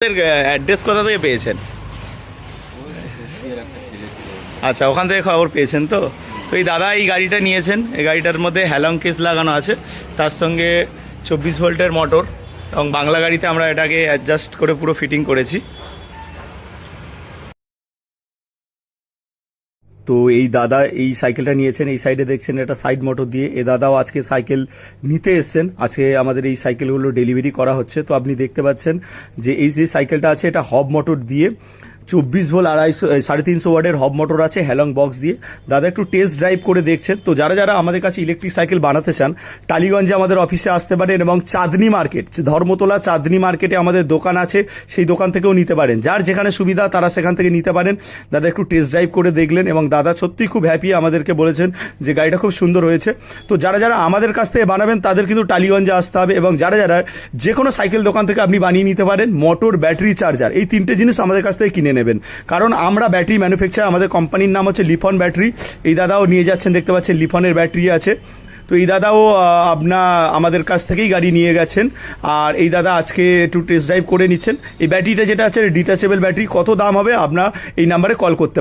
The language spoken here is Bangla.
অ্যাড্রেস কোথা থেকে পেয়েছেন? আচ্ছা, ওখান থেকে খবর পেয়েছেন। তো তো এই দাদা এই গাড়িটা নিয়েছেন। এই গাড়িটার মধ্যে হ্যালং কেস লাগানো আছে, তার সঙ্গে 24 ভোল্টের মোটর, এবং বাংলা গাড়িতে আমরা এটাকে অ্যাডজাস্ট করে পুরো ফিটিং করেছি। তো এই দাদা এই সাইকেলটা নিয়েছেন। এই সাইডে দেখছেন এটা সাইড মোটর দিয়ে। এ দাদাও আজকে সাইকেল নিতে এসছেন। আজকে আমাদের এই সাইকেলগুলো ডেলিভারি করা হচ্ছে। তো আপনি দেখতে পাচ্ছেন যে এই যে সাইকেলটা আছে এটা হব মোটর দিয়ে 24 ভোল্ট 350 ওয়াটের হব মোটর আছে হ্যালং বক্স দিয়ে। দাদা একটু টেস্ট ড্রাইভ করে দেখছেন। তো যারা যারা আমাদের কাছে ইলেকট্রিক সাইকেল বানাতে চান, টালিগঞ্জে আমাদের অফিসে আসতে পারেন, এবং চাঁদনি মার্কেট, ধর্মতলা চাঁদনি মার্কেটে আমাদের দোকান আছে, সেই দোকান থেকেও নিতে পারেন। যার যেখানে সুবিধা তারা সেখান থেকে নিতে পারেন। দাদা একটু টেস্ট ড্রাইভ করে দেখলেন, এবং দাদা সত্যিই খুব হ্যাপি, আমাদেরকে বলেছেন যে গাড়িটা খুব সুন্দর হয়েছে। তো যারা যারা আমাদের কাছ থেকে বানাবেন তাদের কিন্তু টালিগঞ্জে আসতে হবে, এবং যারা যারা যে কোনো সাইকেল দোকান থেকে আপনি বানিয়ে নিতে পারেন। মোটর, ব্যাটারি, চার্জার, এই তিনটে জিনিস আমাদের কাছ থেকে কিনে নেবেন, কারণ আমরা ব্যাটারি ম্যানুফ্যাকচার। আমাদের কোম্পানির নাম হচ্ছে লিফন ব্যাটারি। এই দাদাও নিয়ে যাচ্ছেন, দেখতে পাচ্ছেন লিফনের ব্যাটারি আছে। তো এই দাদাও আমাদের কাছ থেকেই গাড়ি নিয়ে গেছেন, আর এই দাদা আজকে একটু টেস্ট ড্রাইভ করে নিচ্ছেন। এই ব্যাটারিটা যেটা আছে ডিটাচেবল ব্যাটারি, কত দাম হবে আপনার এই নাম্বারে কল করতে